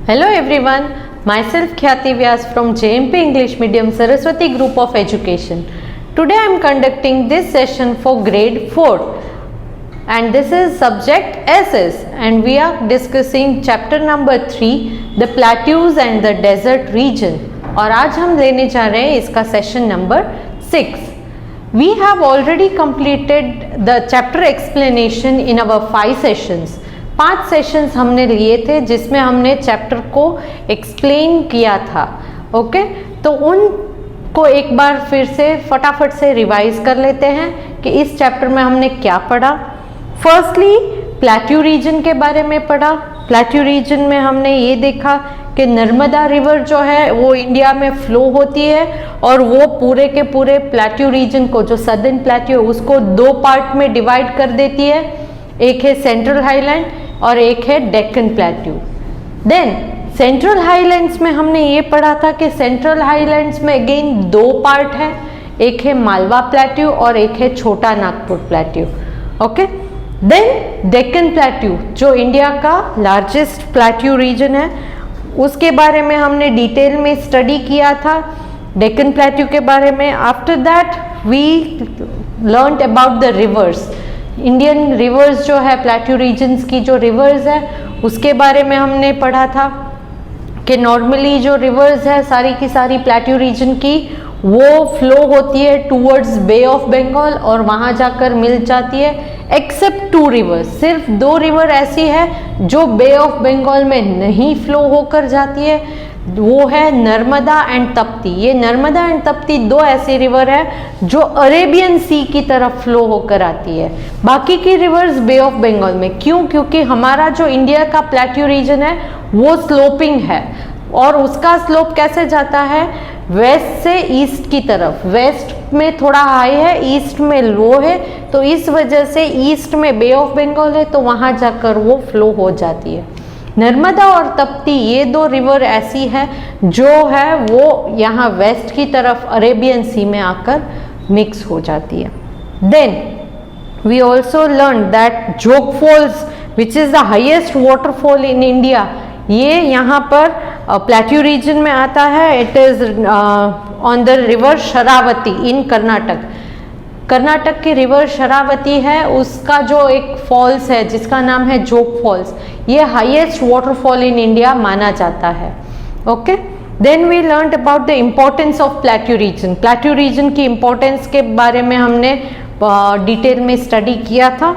Hello everyone, myself Khyati Vyas from JMP English Medium Saraswati Group of Education. Today I am conducting this session for grade 4 and this is subject SS and we are discussing chapter number 3 the plateaus and the desert region और आज हम लेने जा रहे हैं इसका session number 6. We have already completed the chapter explanation in our 5 sessions. 5 sessions हमने लिए थे जिसमें हमने चैप्टर को एक्सप्लेन किया था. ओके, तो उनको एक बार फिर से फटाफट से रिवाइज कर लेते हैं कि इस चैप्टर में हमने क्या पढ़ा. फर्स्टली प्लेट्यू रीजन के बारे में पढ़ा. प्लेट्यू रीजन में हमने ये देखा कि नर्मदा रिवर जो है वो इंडिया में फ्लो होती है और वो पूरे के पूरे प्लेट्यू रीजन को, जो सदर्न प्लेट्यू उसको 2 पार्ट में डिवाइड कर देती है. एक है सेंट्रल हाईलैंड और एक है Deccan plateau. Then central highlands में हमने ये पढ़ा था कि सेंट्रल हाईलैंड्स में अगेन 2 पार्ट है. एक है मालवा प्लेट्यू और एक है Chota Nagpur plateau. Okay, then Deccan plateau जो इंडिया का लार्जेस्ट प्लेट्यू रीजन है उसके बारे में हमने डिटेल में स्टडी किया था डेक्कन प्लेट्यू के बारे में. After that we learned about the rivers. Indian rivers जो है प्लेट्यू रीजन्स की जो रिवर्स है उसके बारे में हमने पढ़ा था कि नॉर्मली जो रिवर्स है सारी की सारी प्लेट्यू रीजन की वो फ्लो होती है टूवर्ड्स बे ऑफ बंगाल और वहाँ जाकर मिल जाती है. एक्सेप्ट 2 रिवर्स, सिर्फ 2 रिवर ऐसी है जो बे ऑफ बंगाल में नहीं फ्लो होकर जाती है. वो है नर्मदा एंड तप्ती. ये नर्मदा एंड तप्ती 2 ऐसी रिवर है जो अरेबियन सी की तरफ फ्लो होकर आती है. बाकी की रिवर्स बे ऑफ बंगाल में. क्यों? क्योंकि हमारा जो इंडिया का प्लेट्यू रीजन है वो स्लोपिंग है और उसका स्लोप कैसे जाता है, वेस्ट से ईस्ट की तरफ. वेस्ट में थोड़ा हाई है, ईस्ट में लो है, तो इस वजह से ईस्ट में बे ऑफ बंगाल है तो वहाँ जाकर वो फ्लो हो जाती है. नर्मदा और तप्ती ये 2 रिवर ऐसी है जो है वो यहाँ वेस्ट की तरफ अरेबियन सी में आकर मिक्स हो जाती है. Then we also learn that Jog falls which is the highest waterfall in India, ये यहाँ पर प्लेट्यू रीजन में आता है. It is on the river Sharavati in Karnataka. Karnataka की रिवर शरावती है, उसका जो एक फॉल्स है जिसका नाम है जोग फॉल्स, ये हाईएस्ट वाटरफॉल इन इंडिया माना जाता है. Okay, then we learned about the importance of plateau region. Plateau region की इम्पोर्टेंस के बारे में हमने डिटेल में स्टडी किया था.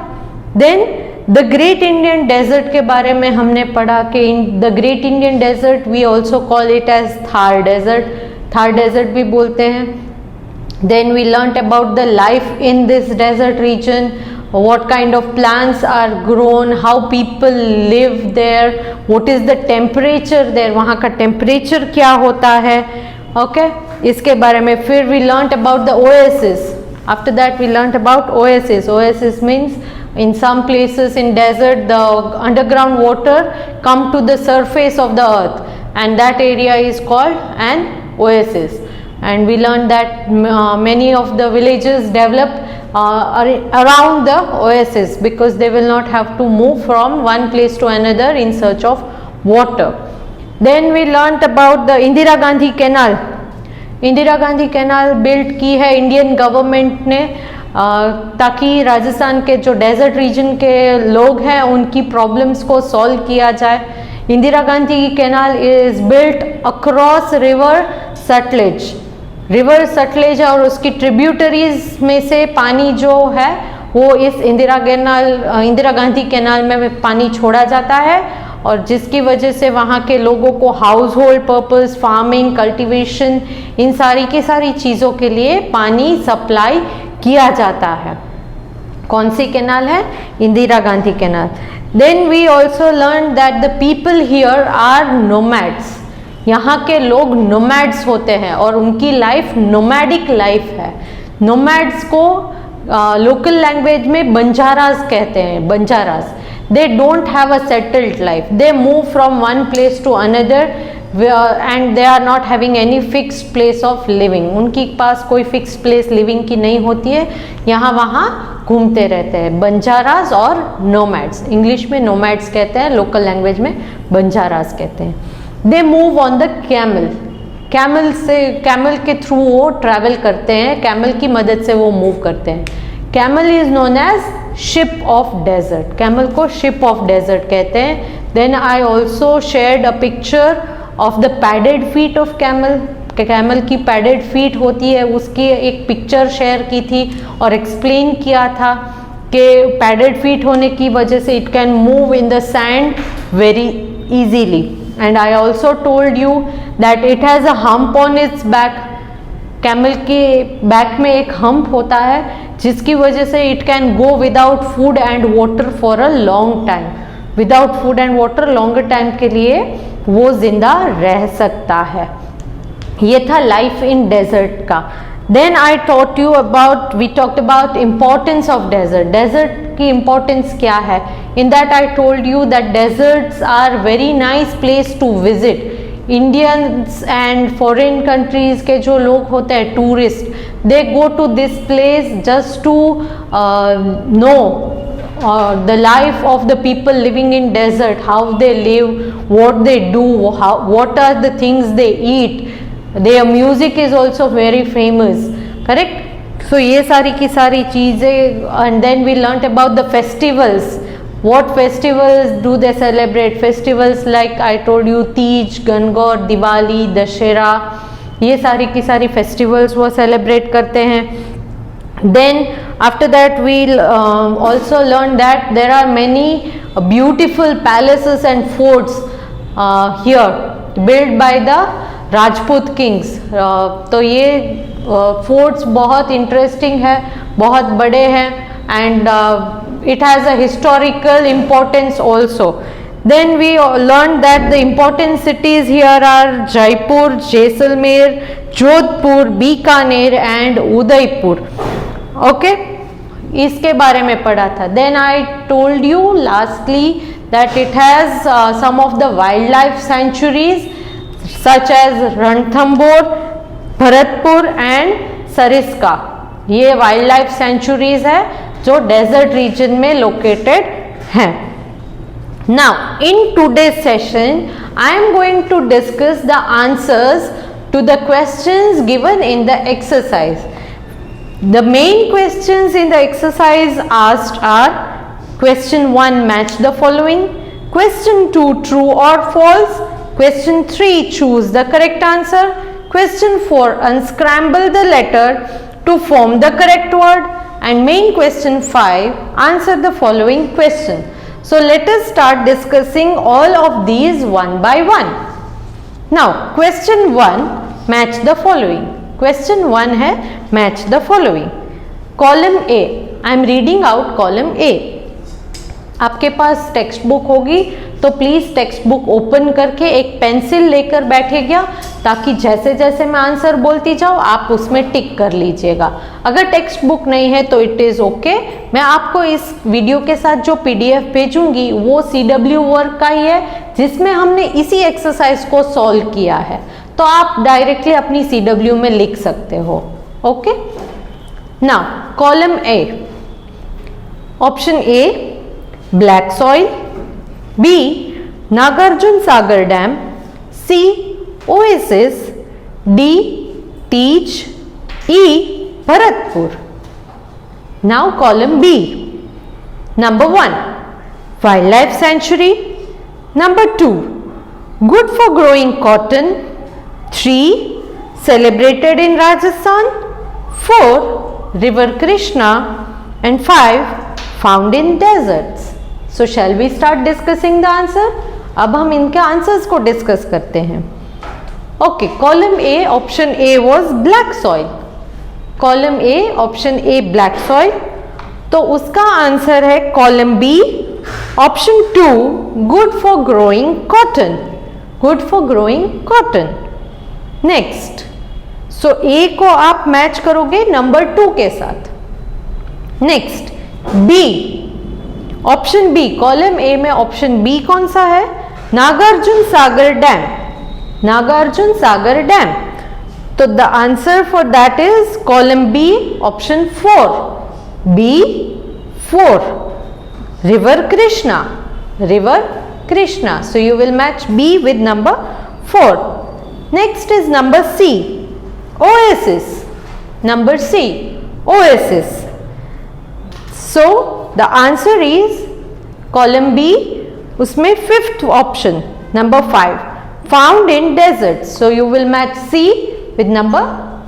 Then the great Indian desert के बारे में हमने पढ़ा कि the great Indian desert we also call it as Thar desert. Thar desert भी बोलते हैं. Then we learnt about the life in this desert region, what kind of plants are grown, how people live there, what is the temperature there, वहाँ का temperature क्या होता है. Okay, इसके बारे में. फिर we learnt about the oasis. After that we learnt about oasis. Oasis means in some places in desert the underground water come to the surface of the earth and that area is called an oasis. And we learned that many of the villages developed around the oasis because they will not have to move from one place to another in search of water. Then we learnt about the Indira Gandhi Canal. Indira Gandhi Canal built की है Indian government ने ताकि राजस्थान के जो desert reason के लोग हैं उनकी प्रॉब्लम्स को सॉल्व किया जाए. Indira Gandhi canal is built across river Sutlej. River Sutlej और उसकी ट्रिब्यूटरीज में से पानी जो है वो इस इंदिरा गांधी कैनाल में पानी छोड़ा जाता है और जिसकी वजह से वहाँ के लोगों को household purpose, farming, cultivation, इन सारी की सारी चीज़ों के लिए पानी सप्लाई किया जाता है. कौन सी कैनाल है? Indira Gandhi canal. Then we also learn that the people here are nomads. यहाँ के लोग नोमैड्स होते हैं और उनकी लाइफ नोमैडिक लाइफ है. नोमैड्स को लोकल लैंग्वेज में बंजारास कहते हैं. Banjaras, they don't have a settled life. They move from one place to another and they are not having any fixed place of living. उनकी पास कोई फिक्स्ड प्लेस लिविंग की नहीं होती है, यहाँ वहाँ घूमते रहते हैं. बंजारास और नोमैड्स, इंग्लिश में नोमैड्स कहते हैं, लोकल लैंग्वेज में बंजारास कहते हैं. They move on the camel, camel के थ्रू वो ट्रैवल करते हैं, कैमल की मदद से वो मूव करते हैं. Camel is known as ship of desert, camel को शिप ऑफ डेजर्ट कहते हैं. Then I also shared a picture of the padded feet of camel. Camel की पैडेड फीट होती है, उसकी एक पिक्चर शेयर की थी और एक्सप्लेन किया था कि पैडेड फीट होने की वजह से it can move in the sand very easily. And I also told you that it has a hump on its back. Camel के बैक में एक हम्प होता है जिसकी वजह से it can go without food and water for a long time. Without food and water longer time के लिए वो जिंदा रह सकता है. ये था लाइफ इन डेजर्ट का. Then I taught you about, we talked about importance of desert. Desert की इम्पोर्टेंस क्या है? In that I told you that deserts are very nice place to visit. Indians and foreign countries के जो लोग होते हैं tourist, they go to this place just to know the life of the people living in desert, how they live, what they do, what are the things they eat. Their music is also very famous, correct? So ये सारी की सारी चीज़ें. And then we learnt about the festivals. What festivals do they celebrate? Festivals like I told you Teej, Gangor, Diwali, Dashera, ये सारी की सारी festivals वो celebrate करते हैं. Then after that we'll also learn that there are many beautiful palaces and forts here built by the Rajput kings. तो ये forts बहुत interesting है, बहुत बड़े हैं, and it has a historical importance also. Then we learned that the important cities here are Jaipur, Jaisalmer, Jodhpur, Bikaner and Udaipur. Okay इसके बारे में पढ़ा था. Then I told you lastly that it has some of the wild life sanctuaries such as Ranthambore, Bharatpur and Sariska. ये wild life sanctuaries है जो desert region में located हैं. Now in today's session I am going to discuss the answers to the questions given in the exercise. The main questions in the exercise asked are: question 1, match the following; question 2, true or false; question 3, choose the correct answer; question 4, unscramble the letter to form the correct word; and main question 5, answer the following question. So let us start discussing all of these one by one. Now question 1, match the following. Question 1 है match the following. Column A, I am reading out column A. आपके पास text book होगी तो please text book open करके एक pencil लेकर बैठेगा ताकि जैसे जैसे मैं आंसर बोलती जाऊँ आप उसमें टिक कर लीजिएगा. अगर टेक्स्ट बुक नहीं है तो इट इज ओके. मैं आपको इस वीडियो के साथ जो PDF भेजूंगी वो CW वर्क का ही है जिसमें हमने इसी एक्सरसाइज को सॉल्व किया है, तो आप डायरेक्टली अपनी CW में लिख सकते हो. Okay. Now column A, option A black soil, B Nagarjuna Sagar dam, C oasis, D Teej, E Bharatpur. Now column B, number 1 wild life sanctuary, number 2 good for growing cotton, 3 celebrated in Rajasthan, 4 river Krishna and 5 found in deserts. So shall we start discussing the answer? अब हम इनके answers को discuss करते हैं. Okay, column A option A was black soil. Column A option A black soil, तो उसका answer है column B option 2 good for growing cotton. Good for growing cotton. Next, so A को आप match करोगे number 2 के साथ. Next B, option B, column A में option B कौन सा है? नागार्जुन सागर डैम. नागार्जुन सागर डैम, तो the answer for that is column B option 4, B 4. River Krishna, river Krishna. So you will match B with number 4. Next is number C, oasis. Number C, oasis. So the answer is column B, उसमें 5th option, number 5, found in deserts. So you will match C with number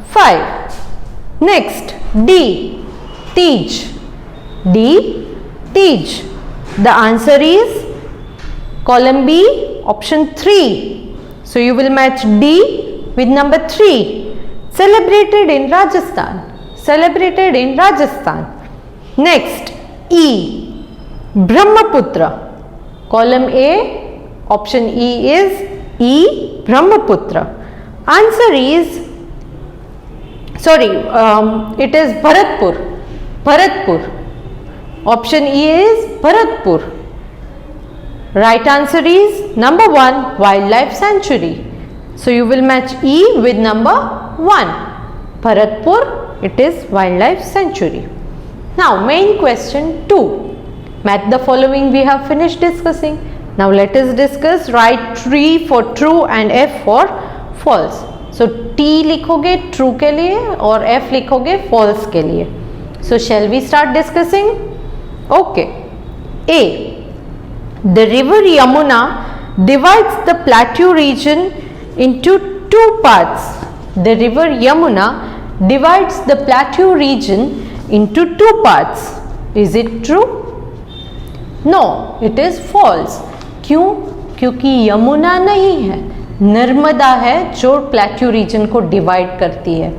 5. Next, D, Tej. D, Tej. The answer is column B, option 3. So you will match D with number 3. Celebrated in Rajasthan. Celebrated in Rajasthan. Next, E, Brahmaputra. Column A, option E is E, Brahmaputra. Answer is, sorry, it is Bharatpur. Bharatpur. Option E is Bharatpur. Right answer is number 1, wildlife sanctuary. So you will match E with number 1. Bharatpur, it is wildlife sanctuary. Now main question 2. Match the following we have finished discussing. Now let us discuss. Write T for true and F for false. So T लिखोगे true के लिए और F लिखोगे false के लिए. So shall we start discussing? Okay. A. The river Yamuna divides the plateau region into 2 parts. The river Yamuna divides the plateau region into 2 parts. Is it true? No, it is false. क्यों? क्योंकि यमुना नहीं है, नर्मदा है जो plateau region को divide करती है.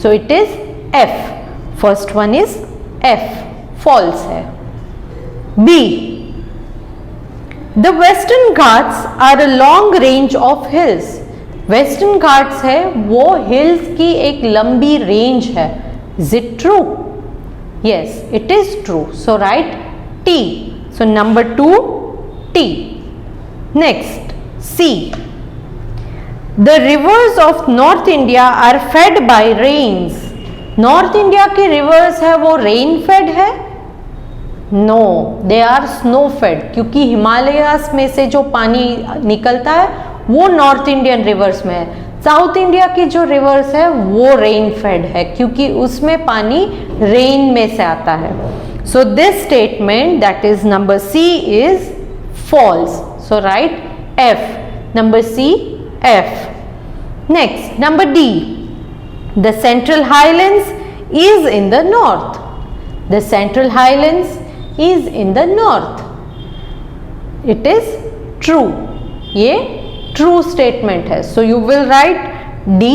So it is F. First one is F, false है. B. The Western Ghats are a long range of hills. Western Ghats है वो hills की एक लंबी रेंज है. Is it true? Yes, it is true. So write T. So number 2, T. Next, C. The rivers of North India are fed by rains. North India के rivers है वो rain fed है? No, they are snow fed. क्योंकि हिमालयास में से जो पानी निकलता है वो नॉर्थ इंडियन रिवर्स में है. साउथ इंडिया की जो रिवर्स है वो रेन फेड है क्योंकि उसमें पानी रेन में से आता है. So this statement that is number C is false. So right F. Number C, F. Next, number D. The Central Highlands is in the north. The Central Highlands is in the north. It is true. ये true statement है. So you will write D.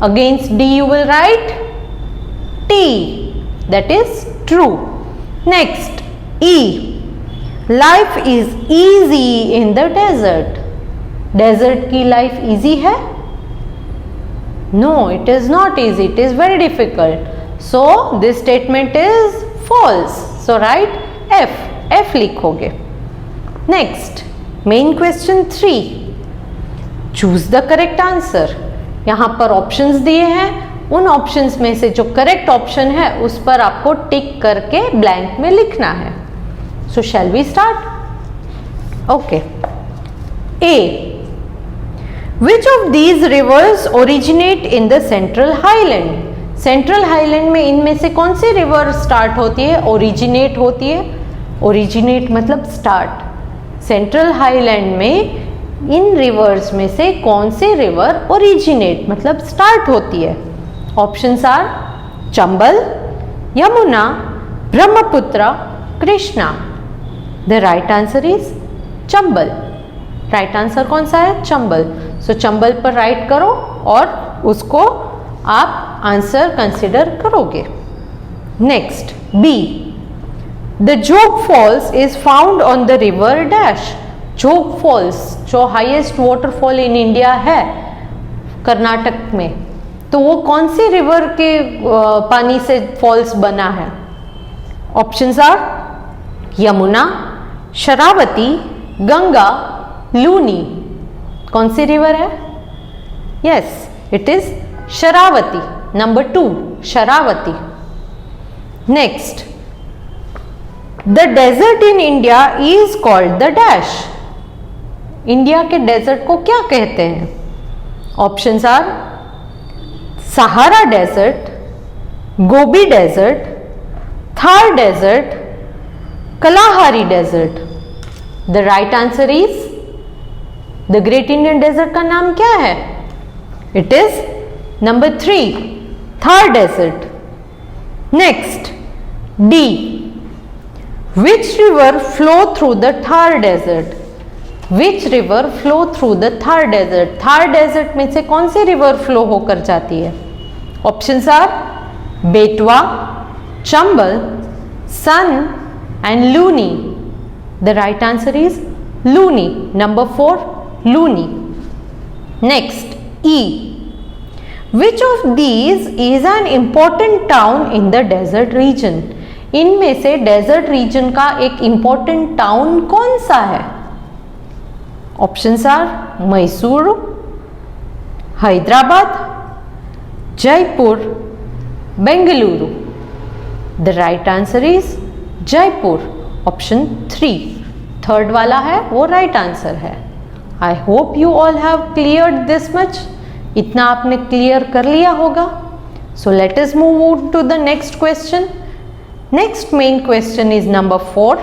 Against D you will write T. That is true. Next, E. Life is easy in the desert. Desert की life easy है? No, it is not easy. It is very difficult. So this statement is false. So write F. F लिखोगे. Next, main question 3. Choose the correct answer. यहाँ पर options दिए हैं. उन options में से जो correct option है उस पर आपको टिक करके blank में लिखना है. So shall we start? Okay. A. Which of these rivers originate in the Central Highland? Central Highland में इनमें से कौन सी river start होती है? Originate होती है. Originate मतलब start. Central Highland में इन rivers में से कौन सी river originate मतलब start होती है? Options are Chambal, Yamuna, Brahmaputra, Krishna. The right answer is Chambal. Right answer कौन सा है? Chambal. So Chambal पर राइट करो और उसको आप आंसर कंसिडर करोगे. Next, B. The Jog Falls is found on the river dash. Jog Falls जो हाईएस्ट वाटरफॉल इन इंडिया है कर्नाटक में, तो वो कौन सी रिवर के पानी से फॉल्स बना है? Options are Yamuna, Sharavati, Ganga, Luni. कौन सी रिवर है? Yes, it is Sharavati. Number 2, Sharavati. Next, the desert in India is called the dash. India के डेजर्ट को क्या कहते हैं? Options are Sahara desert, Gobi desert, Thar desert, Kalahari desert. The right answer is the great Indian desert का नाम क्या है? It is number 3 Thar desert. Next D, which river flow through the Thar desert? Which river flow through the Thar desert? Thar desert में से कौन सी river flow होकर जाती है? Options are Betwa, Chambal, Son and Luni. The right answer is Luni, number 4 Luni. Next E, which of these is an important town in the desert region? इनमें से desert region का एक इंपॉर्टेंट टाउन कौन सा है? Options are Mysore, Hyderabad, Jaipur, Bengaluru. The right answer is Jaipur, option 3 third वाला है वो राइट आंसर है। I hope you all have cleared this much. इतना आपने क्लियर कर लिया होगा। So let us move to the next question. Next main question is number 4,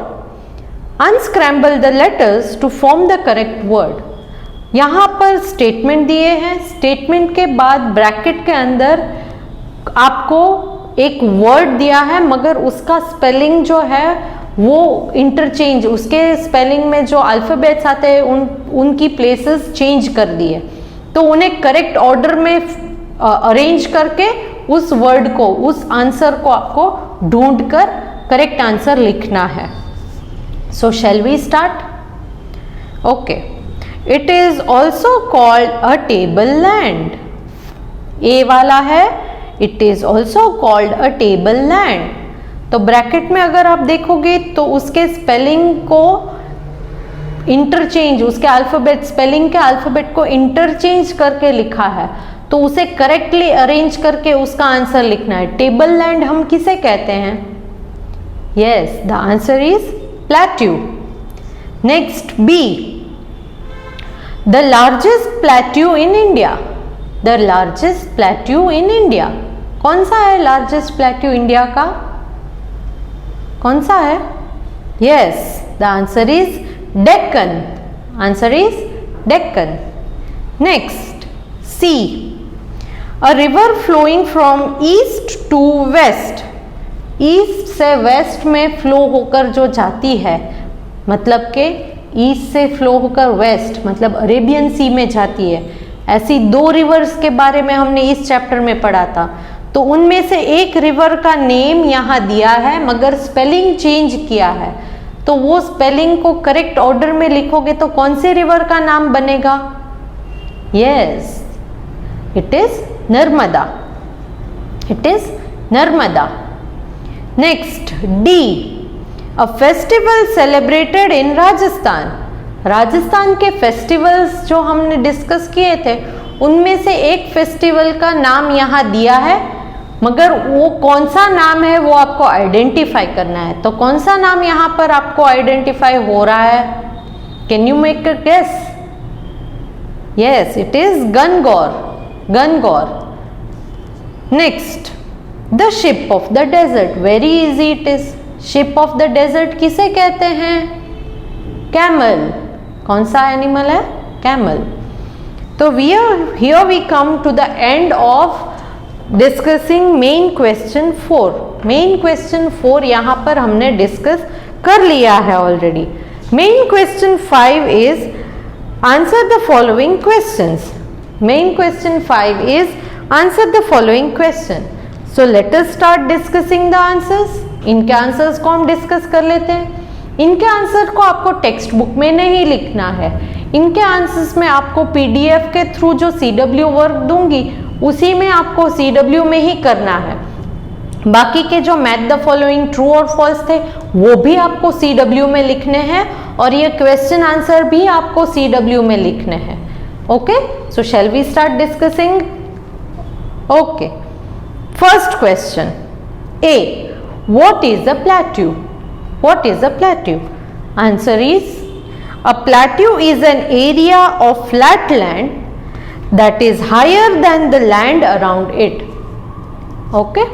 unscramble the letters to form the correct word. यहाँ पर statement दिए हैं, statement के बाद ब्रैकेट के अंदर आपको एक वर्ड दिया है, मगर उसका स्पेलिंग जो है वो इंटरचेंज, उसके स्पेलिंग में जो अल्फ़ाबेट्स आते हैं उनकी प्लेसेस चेंज कर दिए। तो उन्हें करेक्ट ऑर्डर में अरेंज करके उस वर्ड को, उस आंसर को आपको ढूंढकर करेक्ट आंसर लिखना है। So shall we start? Okay, it is also called a table land. A वाला है it is also called a table land. तो ब्रैकेट में अगर आप देखोगे तो उसके स्पेलिंग को इंटरचेंज, उसके अल्फाबेट, स्पेलिंग के अल्फाबेट को इंटरचेंज करके लिखा है, तो उसे करेक्टली अरेंज करके उसका आंसर लिखना है। टेबल लैंड हम किसे कहते हैं? Yes, the answer is plateau. Next B, the largest plateau in India. The largest plateau in India, कौन सा है लार्जेस्ट प्लेट्यू इंडिया का? कौन सा है? Yes, the answer is Deccan. Answer is Deccan. Next C, a river flowing from east to west. East से west में flow होकर जो जाती है, मतलब के ईस्ट से फ्लो होकर वेस्ट मतलब अरेबियन सी में जाती है। ऐसी 2 रिवर्स के बारे में हमने इस चैप्टर में पढ़ा था। तो उनमें से एक रिवर का नेम यहाँ दिया है मगर स्पेलिंग चेंज किया है। तो वो स्पेलिंग को करेक्ट ऑर्डर में लिखोगे तो कौन से रिवर का नाम बनेगा? Yes, it is Narmada. It is Narmada. Next D, a festival celebrated in Rajasthan. Rajasthan के फेस्टिवल्स जो हमने डिस्कस किए थे उनमें से एक फेस्टिवल का नाम यहाँ दिया है, मगर वो कौन सा नाम है वो आपको आइडेंटिफाई करना है। तो कौन सा नाम यहाँ पर आपको आइडेंटिफाई हो रहा है? Can you make a guess? Yes, it is Gangaur. Gangaur. Next, the ship of the desert. Very easy it is. Ship of the desert किसे कहते हैं? कैमल। कौन सा एनिमल है? कैमल। तो here we come to the end of discussing main question 4. Main question 4 यहाँ पर हमने डिस्कस कर लिया है already. Main question 5 is answer the following questions. Main question 5 is answer the following question. So let us start discussing the answers. इनके answers को हम discuss कर लेते हैं। इनके आंसर को आपको टेक्स्ट बुक में नहीं लिखना है। इनके आंसर्स में आपको पीडीएफ के थ्रू जो सीडब्ल्यू वर्क दूंगी उसी में आपको सीडब्ल्यू में ही करना है। बाकी के जो मैथ द फॉलोइंग ट्रू और फॉल्स थे वो भी आपको सीडब्ल्यू में लिखने हैं और ये क्वेश्चन आंसर भी आपको सीडब्ल्यू में लिखने हैं। Okay, so shall we start discussing? Okay, first question A, what is a plateau? What is a plateau? Answer is, a plateau is an area of flat land that is higher than the land around it. Okay,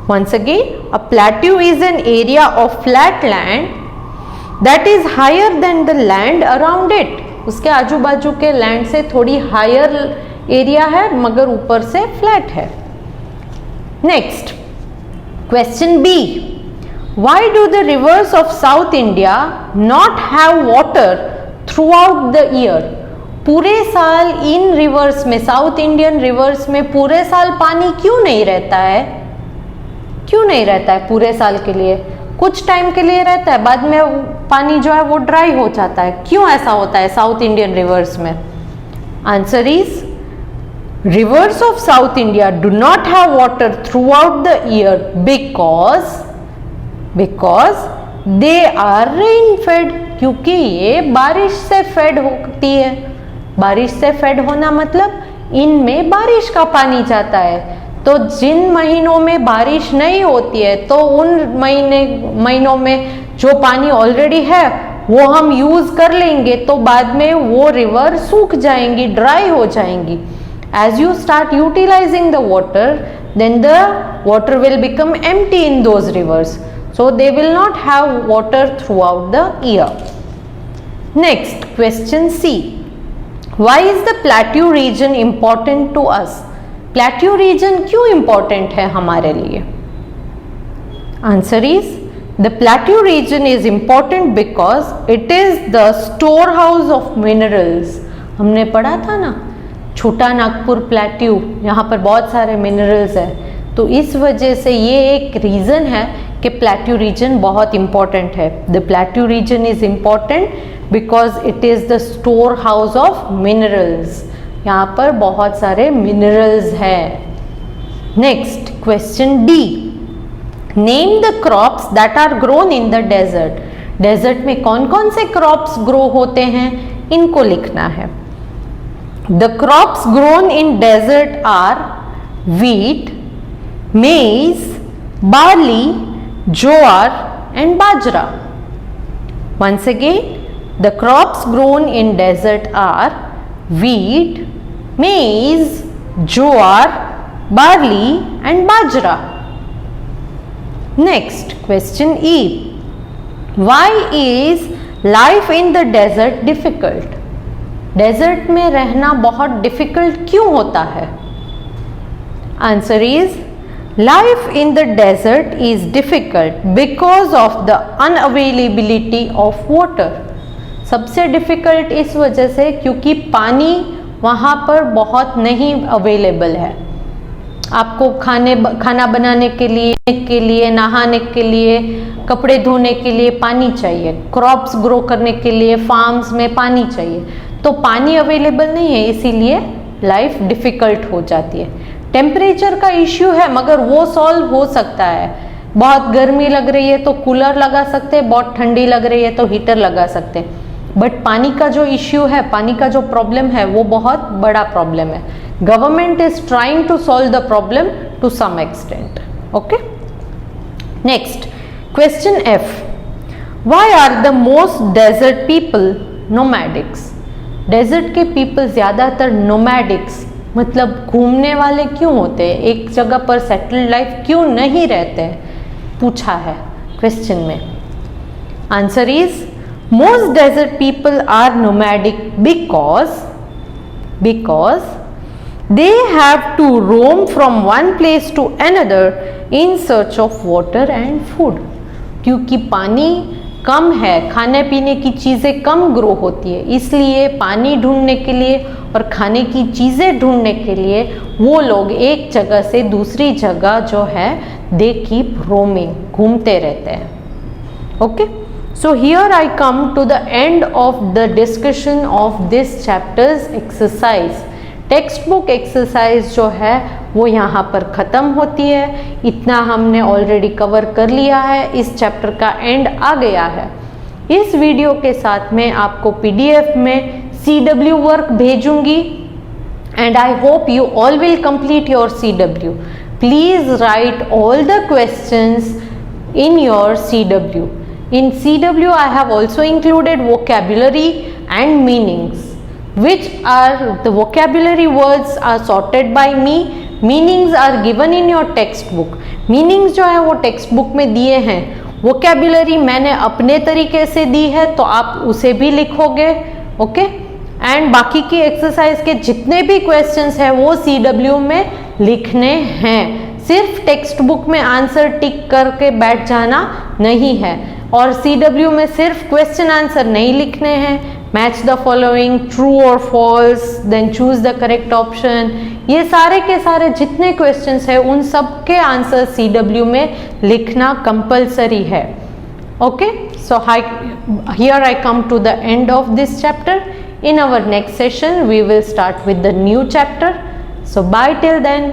once again, a plateau is an area of flat land that is higher than the land around it. उसके आजू बाजू के land से थोड़ी higher area है मगर ऊपर से फ्लैट है. Next question B, why do the rivers of South India not have water throughout the year? पूरे साल इन रिवर्स में, साउथ इंडियन रिवर्स में पूरे साल पानी क्यों नहीं रहता है? क्यों नहीं रहता है पूरे साल के लिए? कुछ टाइम के लिए रहता है, बाद में पानी जो है वो ड्राई हो जाता है. क्यों ऐसा होता है साउथ इंडियन रिवर्स में? Answer is, rivers of South India do not have water throughout the year because they are rain fed. क्योंकि ये बारिश से फेड होती है. बारिश से फेड होना मतलब इनमें बारिश का पानी जाता है. तो जिन महीनों में बारिश नहीं होती है तो उन महीनों में जो पानी ऑलरेडी है वो हम यूज कर लेंगे, तो बाद में वो रिवर सूख जाएंगी, ड्राई हो जाएंगी. As you start utilizing the water, then the water will become empty in those rivers. So they will not have water throughout the year. Next, question C. Why is the plateau region important to us? Plateau region क्यों important है हमारे लिए? Answer is, the plateau region is important because it is the storehouse of minerals. हमने पढ़ा था ना, छोटा Nagpur plateau, यहाँ पर बहुत सारे मिनरल्स है, तो इस वजह से ये एक रीज़न है कि प्लेट्यू रीजन बहुत इम्पॉर्टेंट है. The plateau region is important because it is the storehouse of minerals. यहाँ पर बहुत सारे मिनरल्स है. Next question D, name the crops that are grown in the desert. Desert में कौन कौन से क्रॉप्स ग्रो होते हैं, इनको लिखना है. The crops grown in desert are wheat, maize, barley, jowar and bajra. Once again, the crops grown in desert are wheat, maize, jowar, barley and bajra. Next, question E. Why is life in the desert difficult? Desert में रहना बहुत difficult क्यों होता है? Answer is, life in the desert is difficult because of the unavailability of water. सबसे difficult इस वजह से क्योंकि पानी वहाँ पर बहुत नहीं अवेलेबल है. आपको खाना बनाने के लिए, नहाने के लिए, कपड़े धोने के लिए पानी चाहिए. क्रॉप्स ग्रो करने के लिए फार्म्स में पानी चाहिए, तो पानी अवेलेबल नहीं है, इसीलिए लाइफ डिफ़िकल्ट हो जाती है. टेम्परेचर का इश्यू है मगर वो सॉल्व हो सकता है. बहुत गर्मी लग रही है तो कूलर लगा सकते हैं, बहुत ठंडी लग रही है तो हीटर लगा सकते हैं. बट पानी का जो इश्यू है, पानी का जो प्रॉब्लम है वो बहुत बड़ा प्रॉब्लम है. Government is trying to solve the problem to some extent. Okay, next question F. Why are the most desert people nomadics? Desert के पीपल ज़्यादातर नोमैडिक्स मतलब घूमने वाले क्यों होते हैं, एक जगह पर सेटल्ड लाइफ क्यों नहीं रहते हैं, पूछा है क्वेश्चन में. Answer is, most desert people are nomadic because they have to roam from one place to another in search of water and food. क्योंकि पानी कम है, खाने पीने की चीज़ें कम ग्रो होती है, इसलिए पानी ढूंढने के लिए और खाने की चीज़ें ढूंढने के लिए वो लोग एक जगह से दूसरी जगह जो है दे कीप रोमिंग, घूमते रहते हैं. Okay, so here I come to the end of the discussion of this chapter's exercise. Textbook exercise जो है वो यहाँ पर ख़त्म होती है. इतना हमने ऑलरेडी कवर कर लिया है, इस चैप्टर का एंड आ गया है. इस वीडियो के साथ में आपको PDF में CW वर्क भेजूंगी and I hope you all will complete your CW. Please write all the questions in your CW. In CW, I have also included vocabulary and meanings. Which are the vocabulary words are sorted by me. Meanings are given in your textbook. Meanings जो है वो text book में दिए हैं. Vocabulary मैंने अपने तरीके से दी है तो आप उसे भी लिखोगे. ओके. एंड बाकी की एक्सरसाइज के जितने भी क्वेश्चंस हैं वो CW में लिखने हैं. सिर्फ टेक्स्ट बुक में आंसर टिक करके बैठ जाना नहीं है. और CW में सिर्फ क्वेश्चन आंसर नहीं लिखने हैं. मैच द फॉलोइंग, ट्रू और false, then choose the correct option. ये सारे के सारे जितने क्वेश्चंस हैं उन सब के आंसर CW में लिखना कंपलसरी है. Okay. So here I come to the end of this chapter. In our next session we will start with the new chapter. So bye till then.